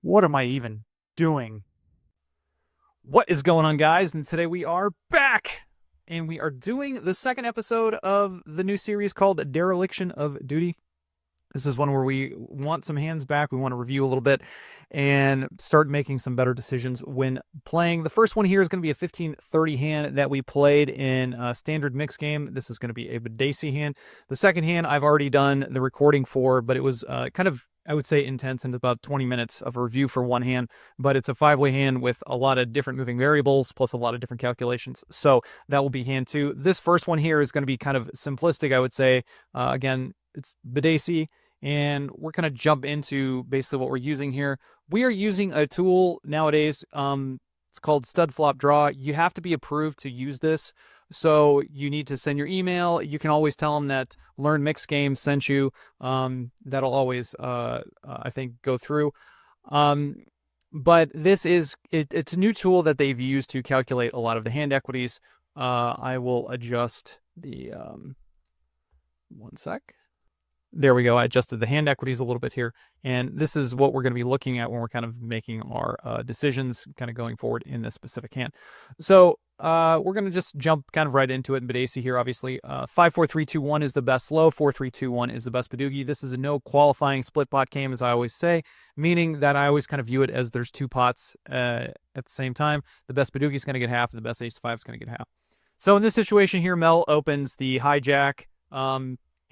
What am I even doing? What is going on, guys? And today we are back and we are doing the second episode of the new series called Dereliction of Doooty. This is one where we want some hands back. We want to review a little bit and start making some better decisions when playing. The first one here is going to be a 15-30 hand that we played in a standard mix game. This is going to be a badacey hand. The second hand I've already done the recording for, but it was kind of, I would say, intense and about 20 minutes of a review for one hand, but it's a five-way hand with a lot of different moving variables plus a lot of different calculations. So that will be hand two. This first one here is going to be kind of simplistic, I would say. Again, it's badacey, and we're going to jump into basically what we're using here. We are using a tool nowadays. It's called stud flop draw. You have to be approved to use this. So you need to send your email. You can always tell them that Learn Mix Games sent you. That'll always, I think, go through. But this is, it's a new tool that they've used to calculate a lot of the hand equities. I will adjust the, one sec. There we go. I adjusted the hand equities a little bit here. And this is what we're going to be looking at when we're kind of making our decisions kind of going forward in this specific hand. So we're going to just jump kind of right into it in badacey here, obviously. 5-4-3-2-1 is the best slow. 4-3-2-1 is the best badoogie. This is a no qualifying split pot game, as I always say, meaning that I always kind of view it as there's two pots at the same time. The best badoogie is going to get half, and the best ace-5 is going to get half. So in this situation here, Mel opens the hijack.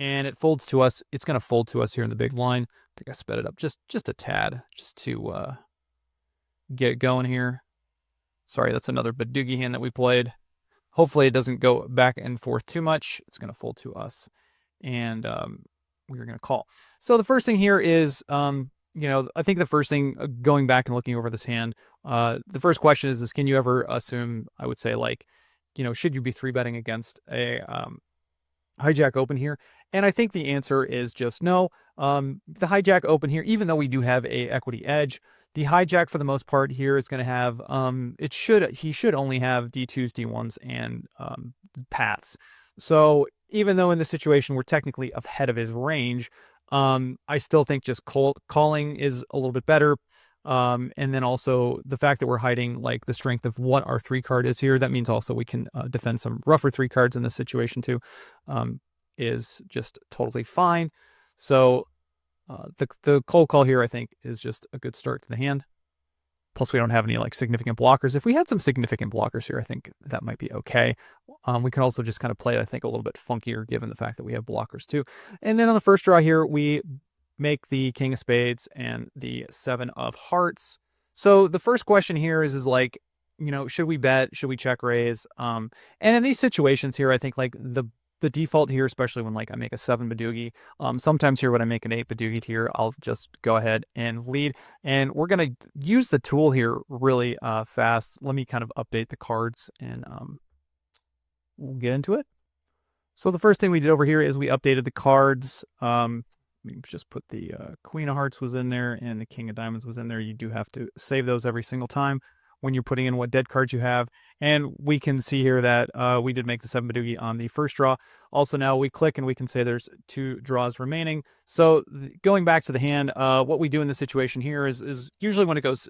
And it folds to us. It's going to fold to us here in the big line. I think I sped it up just a tad, just to get it going here. Sorry, that's another badoogie hand that we played. Hopefully it doesn't go back and forth too much. It's going to fold to us, and we're going to call. So the first thing here is, I think the first thing, going back and looking over this hand, the first question is can you ever assume, I would say, like, should you be 3-betting against a hijack open here? And I think the answer is just no. The hijack open here, even though we do have a equity edge, the hijack for the most part here is going to have, he should only have D2s, D1s, and paths. So even though in this situation we're technically ahead of his range, I still think just calling is a little bit better. And then also the fact that we're hiding like the strength of what our 3 card is here, that means also we can defend some rougher 3 cards in this situation too, is just totally fine. So the cold call here, I think, is just a good start to the hand. Plus we don't have any like significant blockers. If we had some significant blockers here, I think that might be okay. We can also just kind of play it, I think, a little bit funkier given the fact that we have blockers too. And then on the first draw here, we make the king of spades and the 7 of hearts. So the first question here is like, should we bet? Should we check raise? And in these situations here, I think like the default here, especially when like I make a 7 badoogie, sometimes here when I make an 8 badoogie here, I'll just go ahead and lead. And we're going to use the tool here really fast. Let me kind of update the cards and we'll get into it. So the first thing we did over here is we updated the cards. We just put the Queen of Hearts was in there and the King of Diamonds was in there. You do have to save those every single time when you're putting in what dead cards you have. And we can see here that we did make the 7 badoogie on the first draw. Also now we click and we can say there's 2 draws remaining. So going back to the hand, what we do in this situation here is usually when it goes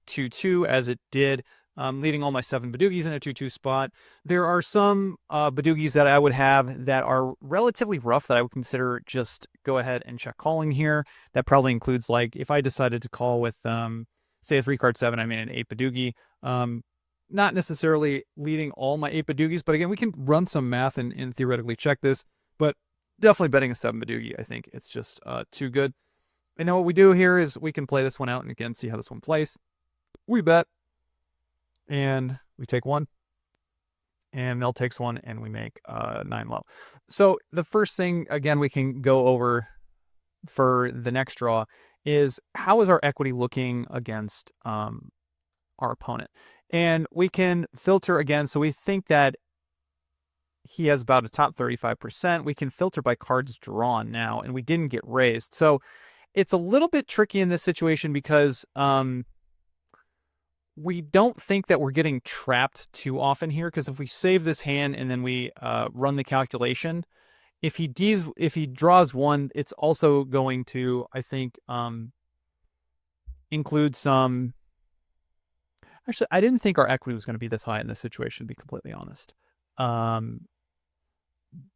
2-2, as it did, leading all my 7 badoogies in a 2-2 spot. There are some badoogies that I would have that are relatively rough that I would consider just go ahead and check calling here. That probably includes like if I decided to call with say a 3-card 7, I mean an 8 badoogie. Not necessarily leading all my 8 badoogies, but again, we can run some math and theoretically check this, but definitely betting a 7 badoogie, I think it's just too good. And then what we do here is we can play this one out and again see how this one plays. We bet. And we take 1, and Mel takes 1, and we make 9 low. So the first thing, again, we can go over for the next draw is how is our equity looking against our opponent? And we can filter again. So we think that he has about a top 35%. We can filter by cards drawn now, and we didn't get raised. So it's a little bit tricky in this situation because we don't think that we're getting trapped too often here, because if we save this hand and then we run the calculation, if he draws 1, it's also going to, I think, include some. Actually, I didn't think our equity was going to be this high in this situation, to be completely honest.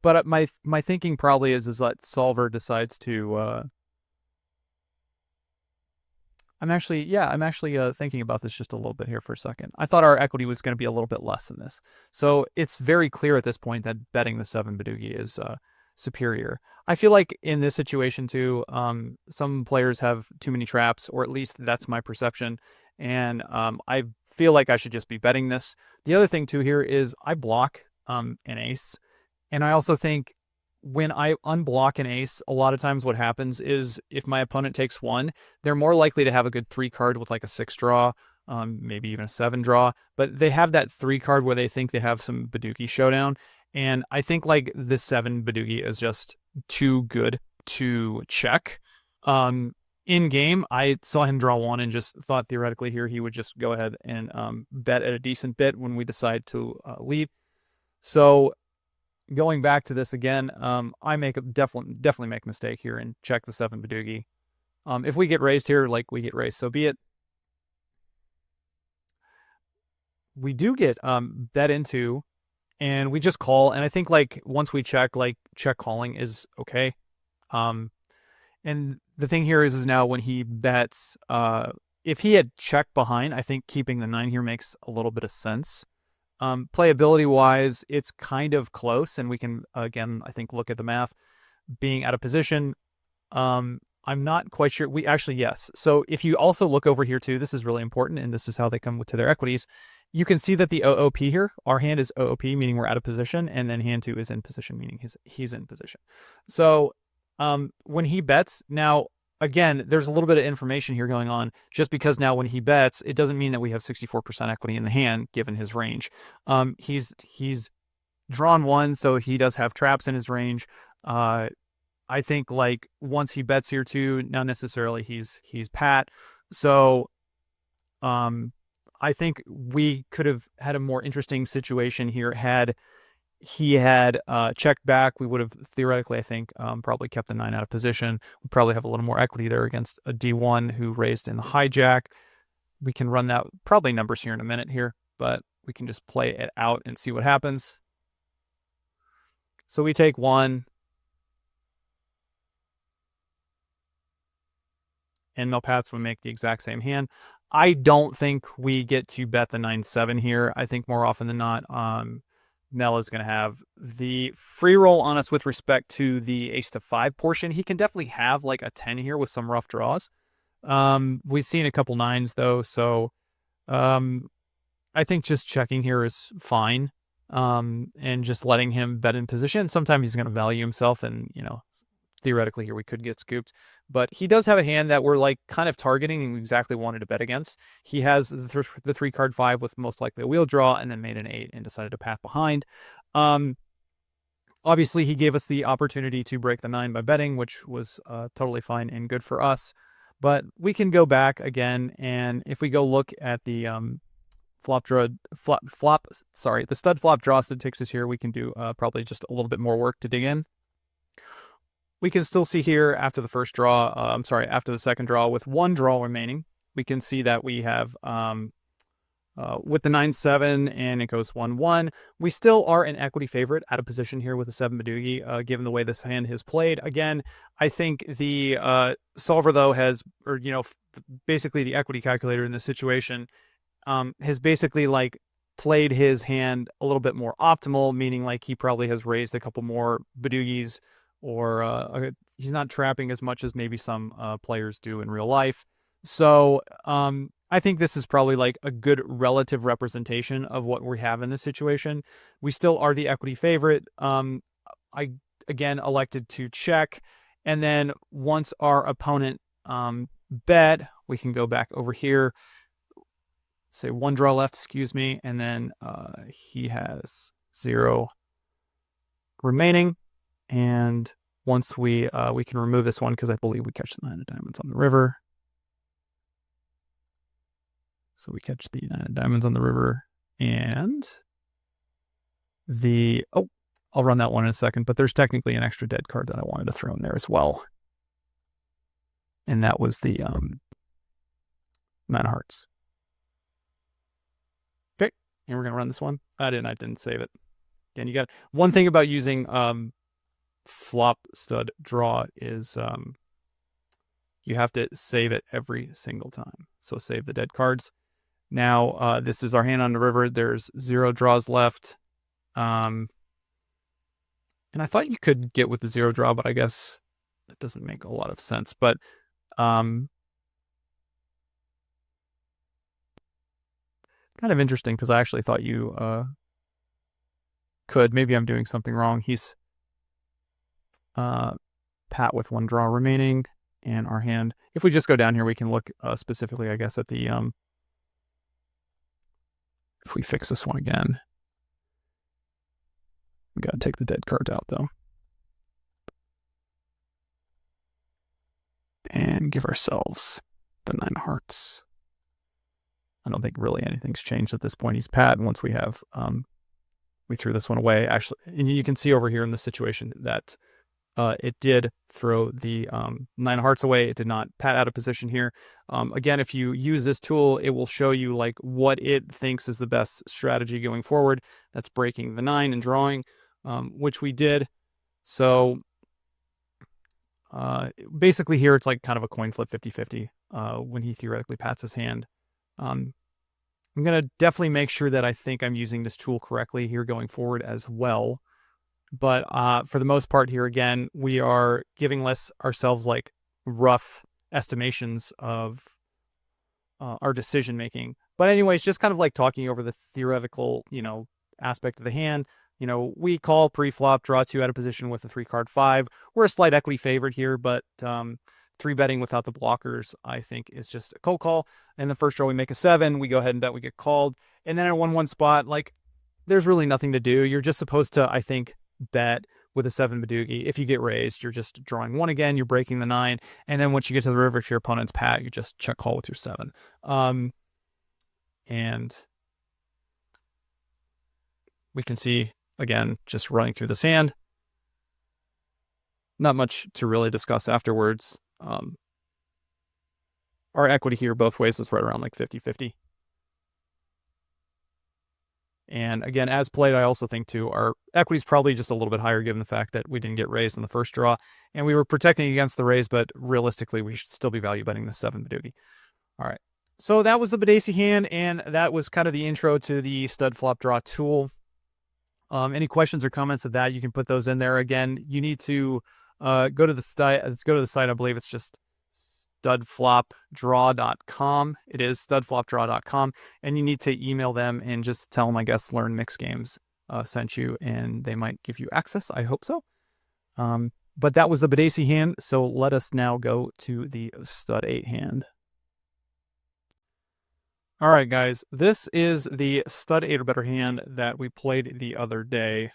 But my thinking probably is that solver decides to. I'm actually thinking about this just a little bit here for a second. I thought our equity was going to be a little bit less than this, so it's very clear at this point that betting the 7 Badoogie is superior. I feel like in this situation too, some players have too many traps, or at least that's my perception, and I feel like I should just be betting this. The other thing too here is I block an ace, and I also think when I unblock an ace, a lot of times what happens is if my opponent takes one, they're more likely to have a good 3 card with like a 6 draw, maybe even a 7 draw, but they have that 3 card where they think they have some Badoogie showdown. And I think like this 7 Badoogie is just too good to check. In game, I saw him draw 1 and just thought theoretically here he would just go ahead and bet at a decent bit when we decide to lead. So going back to this again, I definitely make a mistake here and check the 7 Badoogie. If we get raised here, like we get raised, so be it. We do get bet into, and we just call. And I think like once we check, like check calling is okay. And the thing here is now when he bets, if he had checked behind, I think keeping the 9 here makes a little bit of sense. Playability wise, it's kind of close, and we can again, I think, look at the math. Being out of position, I'm not quite sure. We actually, yes. So if you also look over here too, this is really important, and this is how they come to their equities. You can see that the OOP here, our hand is OOP, meaning we're out of position, and then hand 2 is in position, meaning he's in position. So when he bets now. Again, there's a little bit of information here going on. Just because now when he bets, it doesn't mean that we have 64% equity in the hand, given his range. He's drawn 1, so he does have traps in his range. I think like once he bets here too, not necessarily he's pat. So I think we could have had a more interesting situation here had he had checked back. We would have theoretically, I think, probably kept the 9 out of position. We'd probably have a little more equity there against a D1 who raised in the hijack. We can run that probably numbers here in a minute here, but we can just play it out and see what happens. So we take 1. And Melpats would make the exact same hand. I don't think we get to bet the 9-7 here. I think more often than not, Nell is going to have the free roll on us with respect to the ace to 5 portion. He can definitely have like a 10 here with some rough draws. We've seen a couple 9s though, so I think just checking here is fine. And just letting him bet in position. Sometimes he's going to value himself, and theoretically here we could get scooped, but he does have a hand that we're like kind of targeting and we exactly wanted to bet against. He has the 3 card 5 with most likely a wheel draw, and then made an 8 and decided to pat behind. Obviously he gave us the opportunity to break the 9 by betting, which was totally fine and good for us. But we can go back again, and if we go look at the the stud flop draw statistics here, we can do probably just a little bit more work to dig in. We can still see here after the first draw, after the second draw with 1 draw remaining, we can see that we have with the 9-7 and it goes 1-1. We still are an equity favorite out of position here with a 7 Badoogie, given the way this hand has played. Again, I think the solver though basically the equity calculator in this situation has basically like played his hand a little bit more optimal, meaning like he probably has raised a couple more Badoogies, or he's not trapping as much as maybe some players do in real life. So I think this is probably like a good relative representation of what we have in this situation. We still are the equity favorite. I again elected to check, and then once our opponent bet, we can go back over here, say 1 draw left, excuse me, and then he has 0 remaining. And once we can remove this one, because I believe we catch the 9 of diamonds on the river. So we catch the 9 of diamonds on the river, and I'll run that one in a second, but there's technically an extra dead card that I wanted to throw in there as well. And that was the 9 of hearts. Okay, and we're gonna run this one. I didn't save it. Again, you got one thing about using flop stud draw is you have to save it every single time. So save the dead cards. Now this is our hand on the river. There's 0 draws left. And I thought you could get with the 0 draw, but I guess that doesn't make a lot of sense. But kind of interesting because I actually thought you could. Maybe I'm doing something wrong. He's pat with 1 draw remaining, and our hand. If we just go down here, we can look specifically, I guess, at the if we fix this one again. We gotta take the dead cards out though. And give ourselves the 9 of hearts. I don't think really anything's changed at this point. He's pat, and once we have we threw this one away. Actually, and you can see over here in this situation that it did throw the 9 of hearts away. It did not pat out of position here. Again, if you use this tool, it will show you like what it thinks is the best strategy going forward. That's breaking the 9 and drawing, which we did. So basically here, it's like kind of a coin flip 50-50 when he theoretically pats his hand. I'm going to definitely make sure that I think I'm using this tool correctly here going forward as well. But for the most part here, again, we are giving ourselves like rough estimations of our decision making. But anyways, just kind of like talking over the theoretical, aspect of the hand. We call pre-flop, draw 2 out of position with a 3-card 5. We're a slight equity favorite here, but 3-betting without the blockers, I think, is just a cold call. And the first draw, we make a 7. We go ahead and bet, we get called. And then at a 1-1 spot, like, there's really nothing to do. You're just supposed to, I think, bet with a 7 badoogie. If you get raised, you're just drawing 1 again, you're breaking the 9. And then once you get to the river, if your opponent's pat, you just check call with your 7. And we can see, again, just running through this hand. Not much to really discuss afterwards. Our equity here both ways was right around like 50-50. And again, as played, I also think too, our equity is probably just a little bit higher given the fact that we didn't get raised in the first draw. And we were protecting against the raise, but realistically, we should still be value betting the 7 badoogie. All right. So that was the badacey hand, and that was kind of the intro to the stud flop draw tool. Any questions or comments of that, you can put those in there. Again, you need to go to the site. Let's go to the site. I believe it's just studflopdraw.com. It is studflopdraw.com, and you need to email them and just tell them, I guess, Learn Mix Games sent you, and they might give you access. I hope so. But that was the badacey hand. So let us now go to the stud 8 hand. All right, guys, this is the stud 8 or better hand that we played the other day,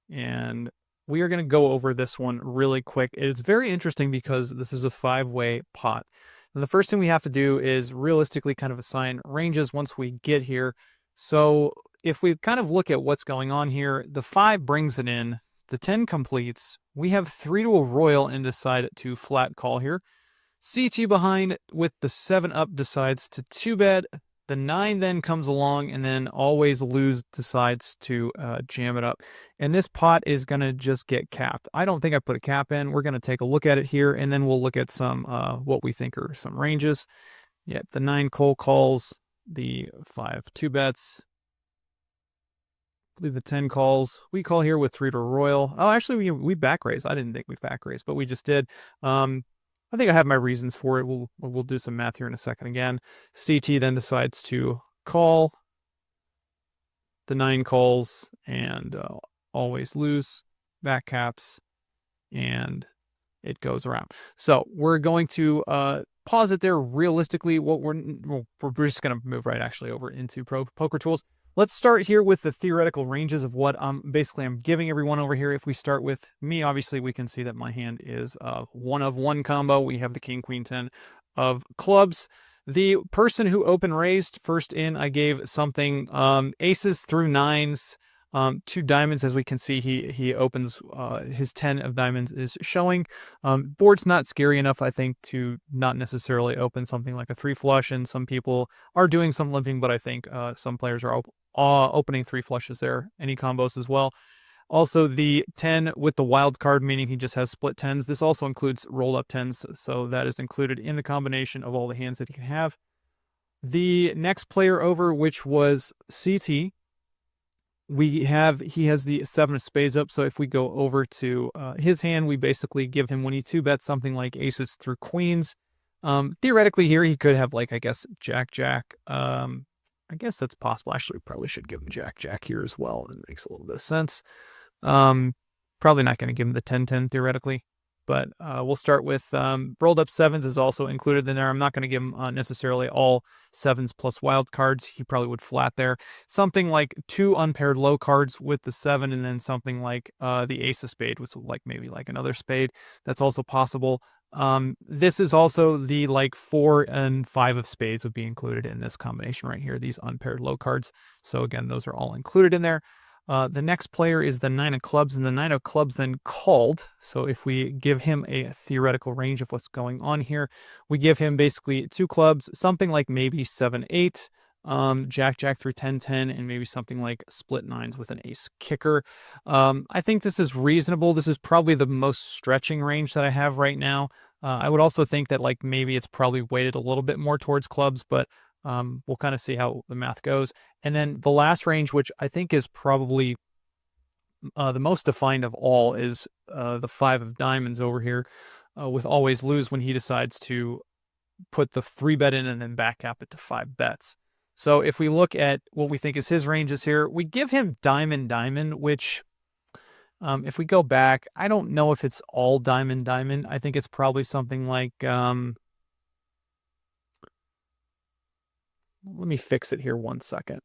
and we are going to go over this one really quick. It's very interesting because this is a 5-way pot. And the first thing we have to do is realistically kind of assign ranges once we get here. So if we kind of look at what's going on here, the 5 brings it in, the 10 completes, we have 3 to a royal and decide to flat call here. CT behind with the 7 up decides to 2-bet. The 9 then comes along, and then Always Lose decides to jam it up. And this pot is going to just get capped. I don't think I put a cap in. We're going to take a look at it here, and then we'll look at some what we think are some ranges. Yep, the 9 cold calls, the 5 2-bets. I believe the 10 calls. We call here with 3 to royal. Oh, actually, we back raise. I didn't think we back raise, but we just did. I think I have my reasons for it. We'll do some math here in a second again. CT then decides to call. The 9 calls and Always Lose, back caps, and it goes around. So we're going to pause it there. Realistically, we're just going to move right actually over into pro poker tools. Let's start here with the theoretical ranges of what I'm giving everyone over here. If we start with me, obviously we can see that my hand is a 1 of 1 combo. We have the king, queen, 10 of clubs. The person who open raised first in, I gave something aces through 9s. Two diamonds, as we can see, he opens his 10 of diamonds is showing. Board's not scary enough, I think, to not necessarily open something like a 3 flush, and some people are doing some limping, but I think some players are opening 3 flushes there. Any combos as well. Also, the 10 with the wild card, meaning he just has split 10s. This also includes roll up 10s, so that is included in the combination of all the hands that he can have. The next player over, which was CT, he has the 7 of spades up. So if we go over to his hand, we basically give him, when he 2-bets something like aces through queens. Theoretically here, he could have, like, I guess, Jack. I guess that's possible. Actually, we probably should give him Jack here as well. It makes a little bit of sense. Probably not going to give him the 10-10 theoretically, but we'll start with rolled up 7s is also included in there. I'm not going to give him necessarily all 7s plus wild cards. He probably would flat there. Something like 2 unpaired low cards with the 7, and then something like the ace of spade, which like maybe like another spade. That's also possible. This is also the like 4 and 5 of spades would be included in this combination right here, these unpaired low cards. So again, those are all included in there. The next player is the 9 of clubs, and the 9 of clubs then called. So if we give him a theoretical range of what's going on here, we give him basically 2 clubs, something like maybe 7-8, Jack through 10-10, and maybe something like split 9s with an ace kicker. I think this is reasonable. This is probably the most stretching range that I have right now. I would also think that like maybe it's probably weighted a little bit more towards clubs, but we'll kind of see how the math goes. And then the last range, which I think is probably the most defined of all, is the 5 of diamonds over here with always lose, when he decides to put the 3-bet in and then back cap it to 5 bets. So if we look at what we think is his ranges here, we give him diamond, which if we go back, I don't know if it's all diamond. I think it's probably something like, let me fix it here 1 second.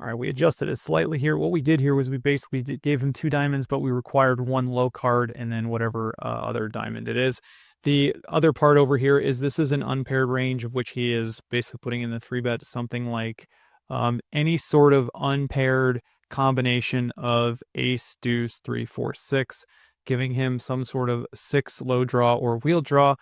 All right, we adjusted it slightly here. What we did here was we basically gave him 2 diamonds, but we required 1 low card and then whatever other diamond it is. The other part over here is this is an unpaired range of which he is basically putting in the 3-bet, something like any sort of unpaired combination of ace, deuce, 3, 4, 6, giving him some sort of 6 low draw or wheel draw.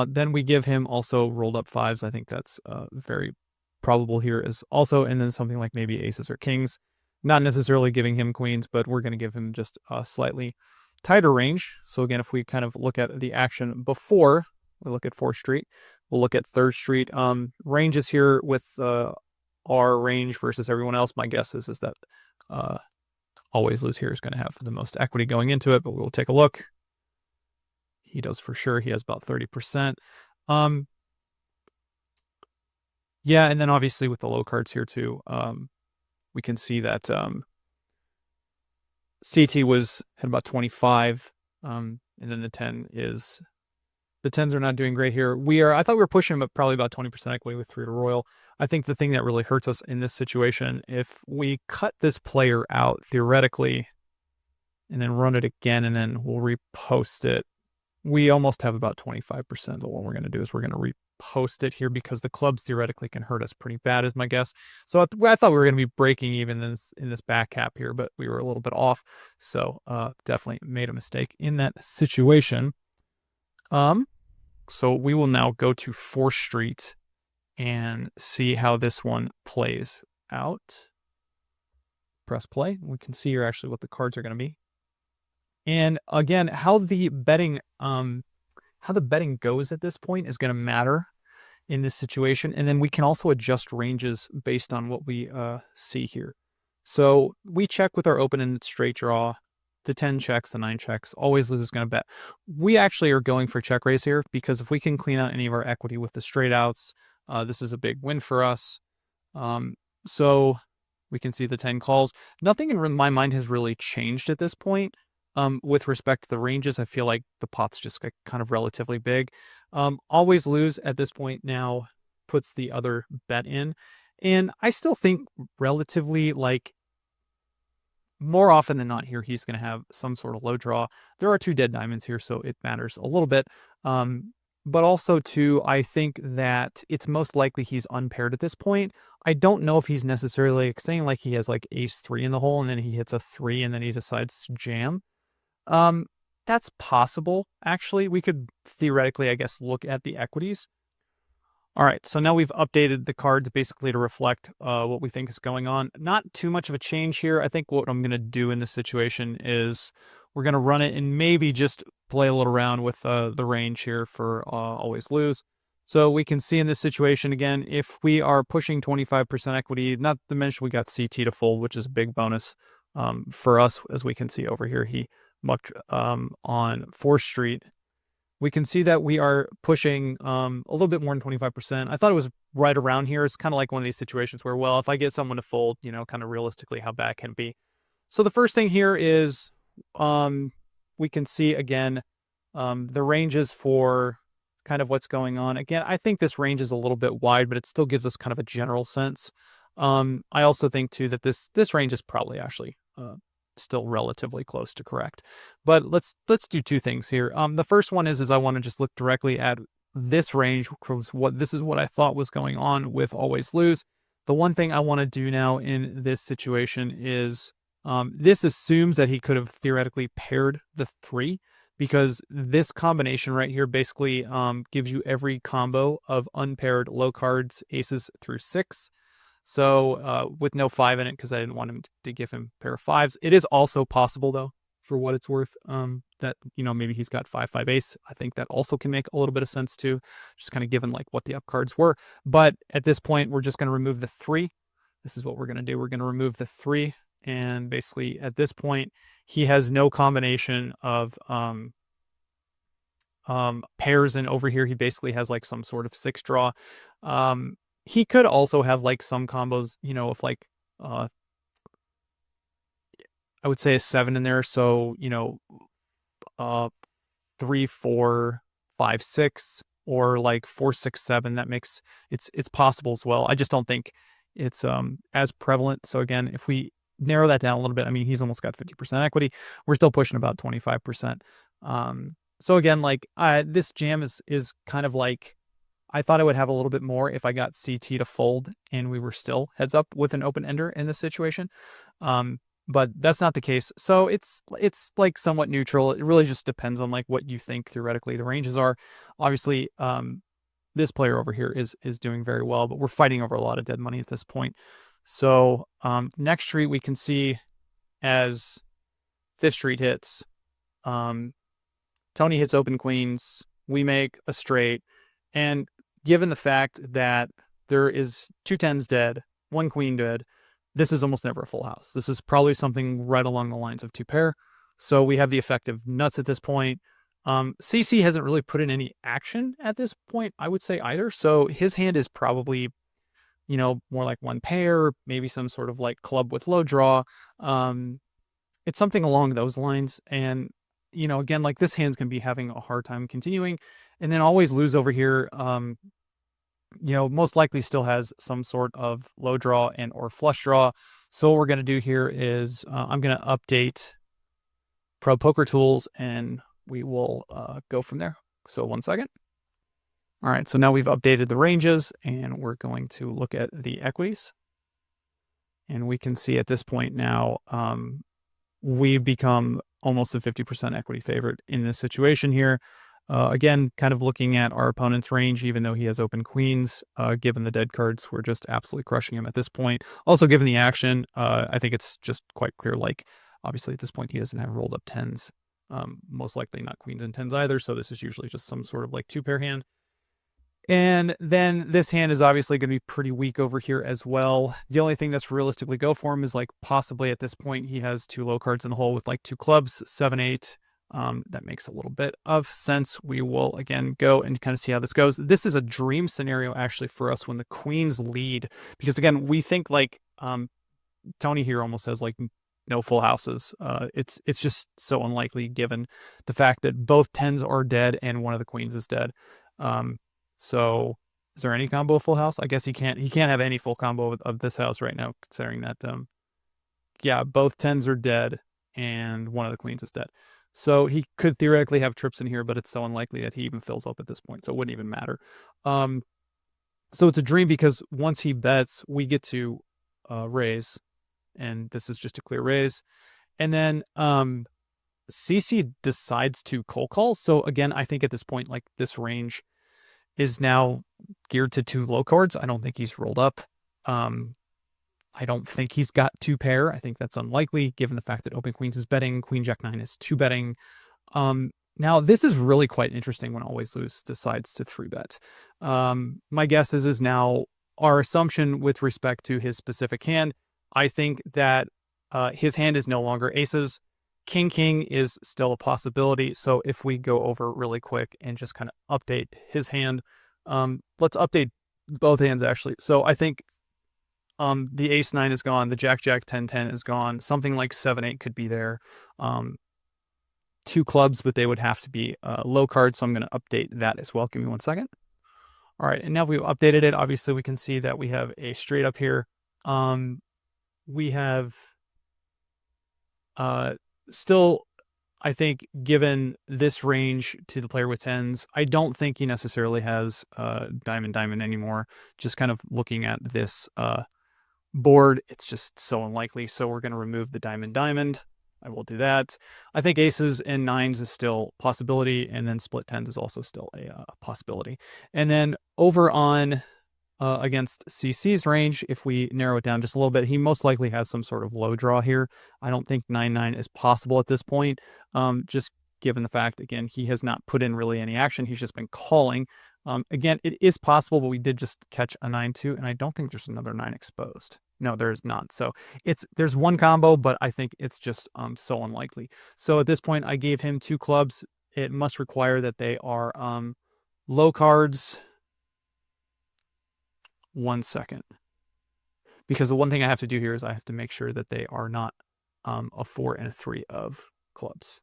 Then we give him also rolled up 5s. I think that's very probable here is also, and then something like maybe aces or kings. Not necessarily giving him queens, but we're going to give him just a slightly tighter range. So again, if we kind of look at the action before we look at 4th Street, we'll look at 3rd Street. Ranges here with our range versus everyone else. My guess is that always lose here is going to have the most equity going into it, but we'll take a look. He does for sure. He has about 30%. Yeah, and then obviously with the low cards here too, we can see that CT had about 25, and then the 10s are not doing great here. I thought we were pushing him probably about 20% equity with 3 to Royal. I think the thing that really hurts us in this situation, if we cut this player out theoretically and then run it again and then we'll repost it, we almost have about 25%. But what we're going to do is we're going to repost it here because the clubs theoretically can hurt us pretty bad, is my guess. So I thought we were going to be breaking even in this back cap here, but we were a little bit off. So definitely made a mistake in that situation. So we will now go to 4th Street and see how this one plays out. Press play. We can see here actually what the cards are going to be. And again, how the betting goes at this point is going to matter in this situation. And then we can also adjust ranges based on what we see here. So we check with our open-ended straight draw. The 10 checks, the 9 checks, always lose is going to bet. We actually are going for check raise here because if we can clean out any of our equity with the straight outs, this is a big win for us. So we can see the 10 calls. Nothing in my mind has really changed at this point. With respect to the ranges, I feel like the pot's just kind of relatively big. Always lose at this point now puts the other bet in. And I still think relatively, like, more often than not here, he's going to have some sort of low draw. There are 2 dead diamonds here, so it matters a little bit. but also too, I think that it's most likely he's unpaired at this point. I don't know if he's necessarily like, saying like he has like ace three in the hole and then he hits a three and then he decides to jam. Um, that's possible, actually. We could theoretically, I guess, look at the equities. All right, so now we've updated the cards basically to reflect what we think is going on. Not too much of a change here. I think what I'm going to do in this situation is we're going to run it and maybe just play a little around with the range here for always lose. So we can see in this situation, again, if we are pushing 25% equity, not to mention we got CT to fold, which is a big bonus for us, as we can see over here. He mucked on 4th Street. We can see that we are pushing a little bit more than 25%. I thought it was right around here. It's kind of like one of these situations where, well, if I get someone to fold, kind of realistically, how bad can it be? So the first thing here is we can see, again, the ranges for kind of what's going on. Again, I think this range is a little bit wide, but it still gives us kind of a general sense. I also think, too, that this range is probably actually still relatively close to correct. But let's do two things here. The first one is I want to just look directly at this range, because this is what I thought was going on with always lose. The one thing I want to do now in this situation is this assumes that he could have theoretically paired the 3, because this combination right here basically gives you every combo of unpaired low cards, aces through 6. So with no 5 in it, because I didn't want him to give him a pair of 5s. It is also possible, though, for what it's worth, that, maybe he's got 5-5 ace. I think that also can make a little bit of sense, too, just kind of given like what the up cards were. But at this point, we're just going to remove the 3. This is what we're going to do. We're going to remove the 3. And basically, at this point, he has no combination of pairs. And over here, he basically has like some sort of 6 draw. He could also have like some combos, of like, I would say a 7 in there. So, 3, 4, 5, 6, or like 4, 6, 7. That makes it's possible as well. I just don't think it's as prevalent. So again, if we narrow that down a little bit, I mean, he's almost got 50% equity. We're still pushing about 25%. So again, like this jam is kind of like, I thought I would have a little bit more if I got CT to fold and we were still heads up with an open ender in this situation. But that's not the case. So it's like somewhat neutral. It really just depends on like what you think theoretically the ranges are. Obviously, this player over here is doing very well, but we're fighting over a lot of dead money at this point. So next street we can see as 5th Street hits, Tony hits open queens, we make a straight, and given the fact that there is 2 10s dead, 1 queen dead, this is almost never a full house. This is probably something right along the lines of 2 pair. So we have the effective nuts at this point. CC hasn't really put in any action at this point, I would say, either. So his hand is probably, more like 1 pair, maybe some sort of like club with low draw. It's something along those lines. And, again, like this hand's going to be having a hard time continuing. And then always lose over here, most likely still has some sort of low draw and or flush draw. So what we're going to do here is I'm going to update Pro Poker Tools and we will go from there. So 1 second. All right, so now we've updated the ranges and we're going to look at the equities. And we can see at this point now, we've become almost a 50% equity favorite in this situation here. Again, kind of looking at our opponent's range, even though he has open queens, given the dead cards, we're just absolutely crushing him at this point. Also, given the action, I think it's just quite clear, like, obviously at this point he doesn't have rolled up 10s, most likely not queens and 10s either, so this is usually just some sort of like 2-pair hand. And then this hand is obviously going to be pretty weak over here as well. The only thing that's realistically go for him is like possibly at this point he has 2 low cards in the hole with like 2 clubs, 7, 8. That makes a little bit of sense. We will again go and kind of see how this goes. This is a dream scenario actually for us when the queens lead, because again, we think like Tony here almost has like no full houses. It's just so unlikely given the fact that both 10s are dead and one of the queens is dead. So is there any combo of full house? I guess he can't have any full combo of this house right now, considering that yeah, both 10s are dead and one of the queens is dead. So he could theoretically have trips in here, but it's so unlikely that he even fills up at this point, so it wouldn't even matter. So it's a dream because once he bets, we get to raise, and this is just a clear raise. And then CC decides to cold call. So again, I think at this point, like this range is now geared to 2 low cards. I don't think he's rolled up. I don't think he's got 2 pair. I think that's unlikely given the fact that open queens is betting, queen jack 9 is 2 betting. Now this is really quite interesting when Always Lose decides to 3-bet. My guess is now our assumption with respect to his specific hand. I think that his hand is no longer aces. King is still a possibility. So if we go over really quick and just kind of update his hand, let's update both hands actually. So I think the ace 9 is gone, the jack 10 is gone, something like 7-8 could be there. 2 clubs, but they would have to be low cards, so I'm going to update that as well. Give me 1 second. All right, and now we've updated it. Obviously, we can see that we have a straight up here. We have still, I think, given this range to the player with 10s, I don't think he necessarily has diamond anymore. Just kind of looking at this board, it's just so unlikely. So we're going to remove the diamond. I will do that. I think aces and 9s is still a possibility, and then split 10s is also still a possibility. And then over on against CC's range, if we narrow it down just a little bit, he most likely has some sort of low draw here. I don't think 9-9 is possible at this point, just given the fact, again, he has not put in really any action. He's just been calling. Again, it is possible, but we did just catch a 9-2, and I don't think there's another 9 exposed. No, there is not. So there's one combo, but I think it's just so unlikely. So at this point, I gave him 2 clubs. It must require that they are low cards. 1 second. Because the one thing I have to do here is I have to make sure that they are not a 4 and a 3 of clubs.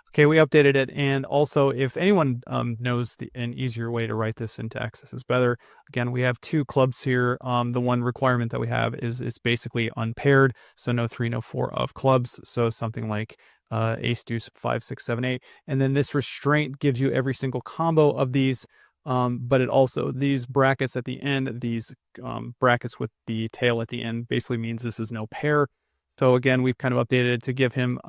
Okay, we updated it, and also if anyone knows an easier way to write this into X, this is better. Again, we have 2 clubs here. The one requirement that we have is basically unpaired, so no 3, no 4 of clubs. So something like ace, deuce, 5, 6, 7, 8, and then this restraint gives you every single combo of these. But it also, these brackets at the end, these brackets with the tail at the end basically means this is no pair. So again, we've kind of updated it to give him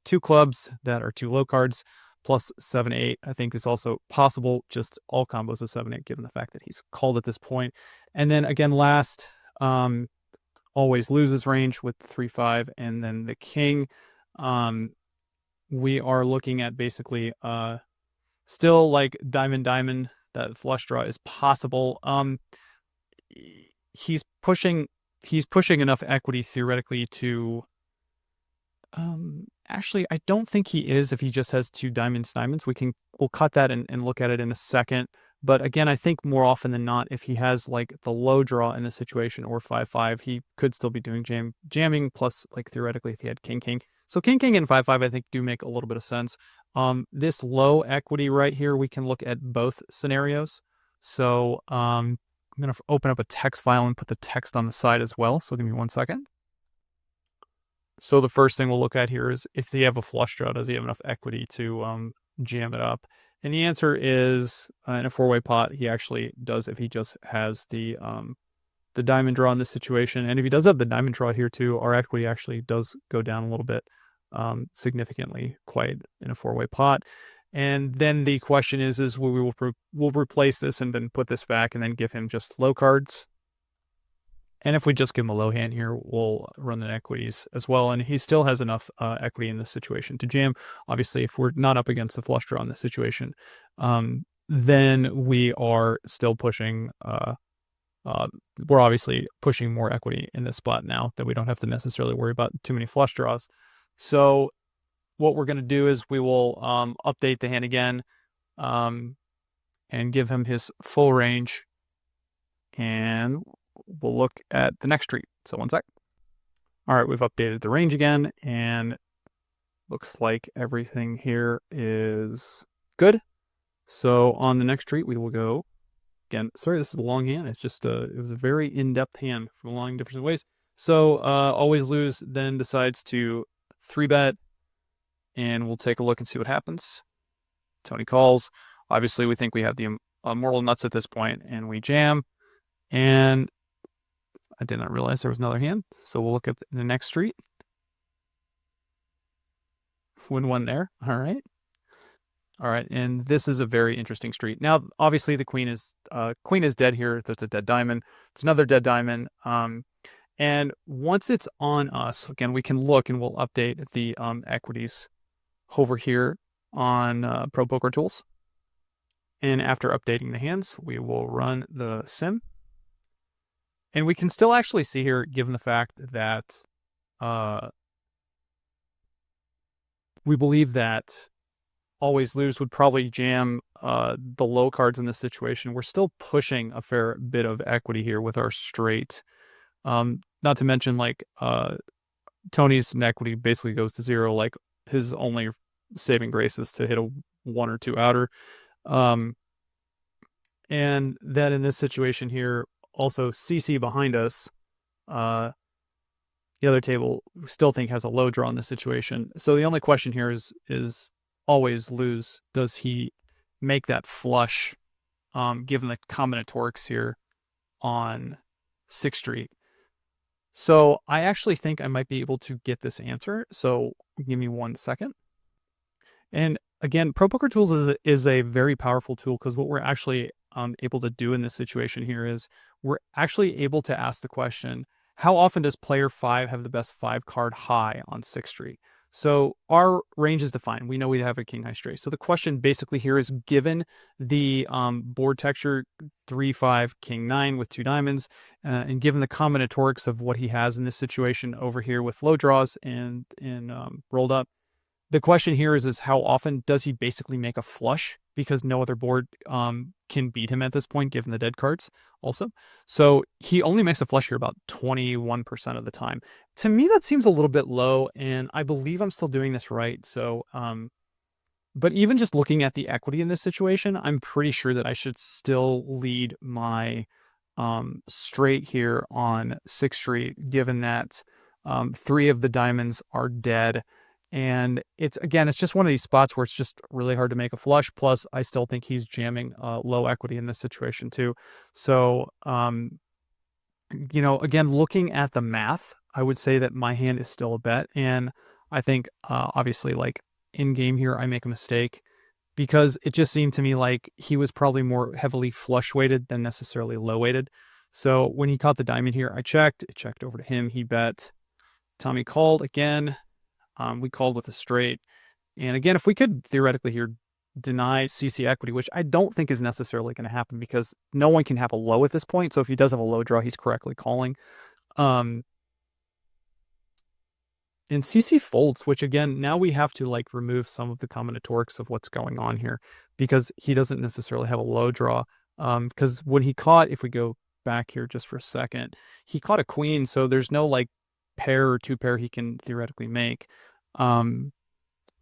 2 clubs that are 2 low cards plus 7-8. I think is also possible, just all combos of 7-8 given the fact that he's called at this point. And then again, last, Always Loses range with 3-5, and then the king. We are looking at basically still like diamond. That flush draw is possible. He's pushing enough equity theoretically to actually I don't think he is if he just has 2 diamonds. We'll cut that and look at it in a second. But again, I think more often than not, if he has like the low draw in the situation or 5-5, he could still be doing jamming, plus like theoretically if he had king. So king and 5-5 I think do make a little bit of sense. This low equity right here, we can look at both scenarios. So I'm going to open up a text file and put the text on the side as well. So give me 1 second. So the first thing we'll look at here is if he have a flush draw, does he have enough equity to jam it up? And the answer is in a 4-way pot, he actually does if he just has the diamond draw in this situation. And if he does have the diamond draw here too, our equity actually does go down a little bit significantly, quite in a 4-way pot. And then the question is we'll replace this and then put this back and then give him just low cards. And if we just give him a low hand here, we'll run the equities as well. And he still has enough equity in this situation to jam. Obviously, if we're not up against the flush draw in this situation, then we are still pushing. We're obviously pushing more equity in this spot now that we don't have to necessarily worry about too many flush draws. So what we're going to do is we will update the hand again and give him his full range. And we'll look at the next treat. So 1 sec. All right, we've updated the range again, and looks like everything here is good. So on the next treat, we will go again. Sorry, this is a long hand. It's just it was a very in-depth hand from a long different ways. So Always Lose then decides to 3-bet, and we'll take a look and see what happens. Tony calls. Obviously, we think we have the mortal nuts at this point, and we jam. And I did not realize there was another hand, so we'll look at the next street. Win one there. All right. All right, and this is a very interesting street. Now, obviously, the queen is dead here. There's a dead diamond. It's another dead diamond. And once it's on us, again, we can look and we'll update the equities over here on Pro Poker Tools. And after updating the hands, we will run the sim. And we can still actually see here, given the fact that we believe that Always Lose would probably jam the low cards in this situation. We're still pushing a fair bit of equity here with our straight. Not to mention, like, Tony's equity basically goes to zero. Like, his only saving grace is to hit a 1 or 2 outer. And that in this situation here, also CC behind us, the other table we still think has a low draw in this situation. So the only question here is Always Lose. Does he make that flush, given the combinatorics here on 6th Street? So I actually think I might be able to get this answer. So give me 1 second. And again, Pro Poker Tools is a very powerful tool, because what we're actually able to do in this situation here is we're actually able to ask the question, how often does player 5 have the best 5-card high on 6th Street? So our range is defined. We know we have a king high straight. So the question basically here is, given the board texture 3-5 king 9 with 2 diamonds, and given the combinatorics of what he has in this situation over here with low draws and rolled up, the question here is how often does he basically make a flush, because no other board can beat him at this point, given the dead cards also. So he only makes a flush here about 21% of the time. To me, that seems a little bit low, and I believe I'm still doing this right. So, but even just looking at the equity in this situation, I'm pretty sure that I should still lead my straight here on 6th Street, given that 3 of the diamonds are dead. And it's just one of these spots where it's just really hard to make a flush. Plus, I still think he's jamming low equity in this situation too. So, again, looking at the math, I would say that my hand is still a bet. And I think, obviously, like, in game here, I make a mistake, because it just seemed to me like he was probably more heavily flush weighted than necessarily low weighted. So when he caught the diamond here, I checked. It checked over to him. He bet. Tommy called again. We called with a straight. And again, if we could theoretically here deny CC equity, which I don't think is necessarily going to happen, because no one can have a low at this point. So if he does have a low draw, he's correctly calling. And CC folds, which again, now we have to like remove some of the combinatorics of what's going on here, because he doesn't necessarily have a low draw. Because when he caught, if we go back here just for a second, he caught a queen. So there's no like pair or 2 pair he can theoretically make. I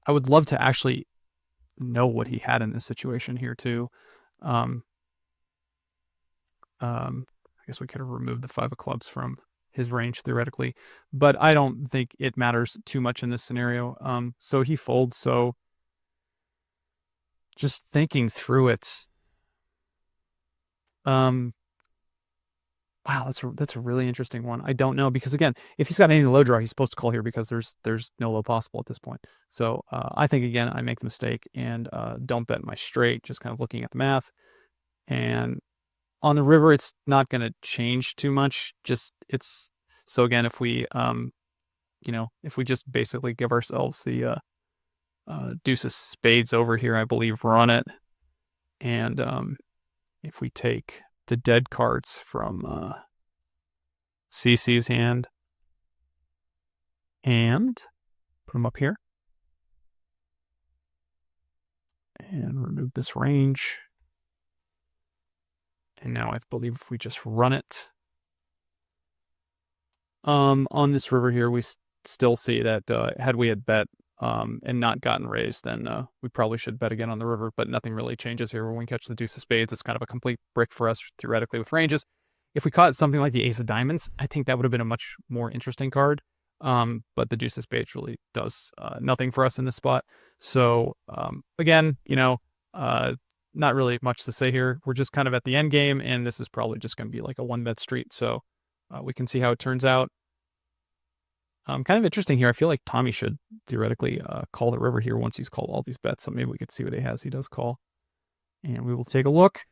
would love to actually know what he had in this situation here too. I guess we could have removed the 5 of clubs from his range theoretically, but I don't think it matters too much in this scenario. So he folds. So just thinking through it, wow, that's a really interesting one. I don't know, because again, if he's got any low draw, he's supposed to call here, because there's no low possible at this point. So I think again, I make the mistake and don't bet my straight, just kind of looking at the math. And on the river, it's not going to change too much. So again, if we if we just basically give ourselves the deuce of spades over here, I believe, run it, and if we take the dead cards from CC's hand and put them up here and remove this range. And now I believe if we just run it on this river here, we still see that had we had bet and not gotten raised, then we probably should bet again on the river, but nothing really changes here. When we catch the deuce of spades, it's kind of a complete brick for us theoretically with ranges. If we caught something like the ace of diamonds, I think that would have been a much more interesting card. But the deuce of spades really does nothing for us in this spot. So again, not really much to say here. We're just kind of at the end game, and this is probably just going to be like a one bet street. So we can see how it turns out. Kind of interesting here. I feel like Tommy should theoretically call the river here once he's called all these bets. So maybe we could see what he has. He does call, and we will take a look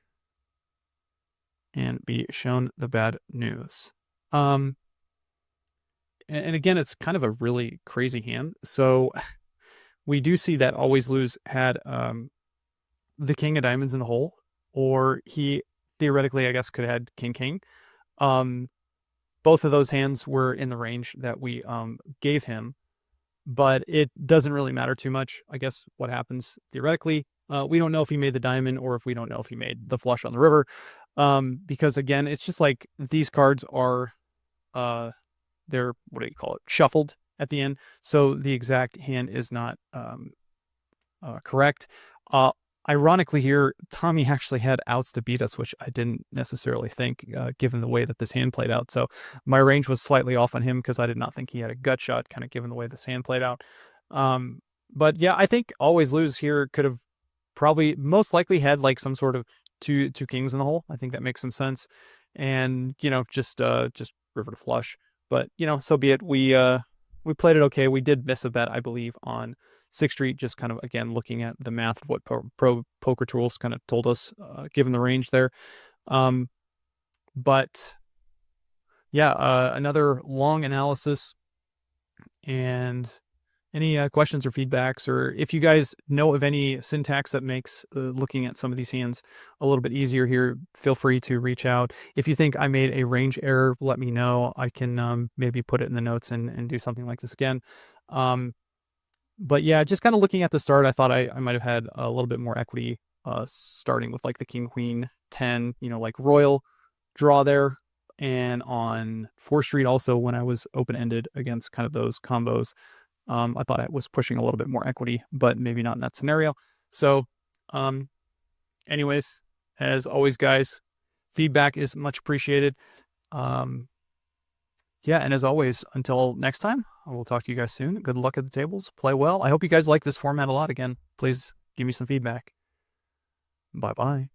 and be shown the bad news. And again, it's kind of a really crazy hand. So we do see that Always Lose had the king of diamonds in the hole, or he theoretically, I guess, could have had king. Both of those hands were in the range that we gave him, but it doesn't really matter too much. I guess what happens theoretically, we don't know if he made the diamond or if we don't know if he made the flush on the river, because again, it's just like these cards are, they're, what do you call it, shuffled at the end, so the exact hand is not correct. Ironically here, Tommy actually had outs to beat us, which I didn't necessarily think, given the way that this hand played out. So my range was slightly off on him because I did not think he had a gut shot, kind of given the way this hand played out. But yeah, I think Always Lose here could have probably most likely had like some sort of two kings in the hole. I think that makes some sense. And, just river to flush. But, so be it. We played it okay. We did miss a bet, I believe, on 6th Street, just kind of, again, looking at the math of what pro poker tools kind of told us, given the range there. But yeah, another long analysis. And any questions or feedbacks, or if you guys know of any syntax that makes looking at some of these hands a little bit easier here, feel free to reach out. If you think I made a range error, let me know. I can maybe put it in the notes and do something like this again. But yeah, just kind of looking at the start, I thought I might have had a little bit more equity, starting with like the king, queen, 10, like royal draw there. And on 4th Street also, when I was open-ended against kind of those combos, I thought I was pushing a little bit more equity, but maybe not in that scenario. So anyways, as always, guys, feedback is much appreciated. Yeah, and as always, until next time, I will talk to you guys soon. Good luck at the tables. Play well. I hope you guys like this format a lot. Again, please give me some feedback. Bye-bye.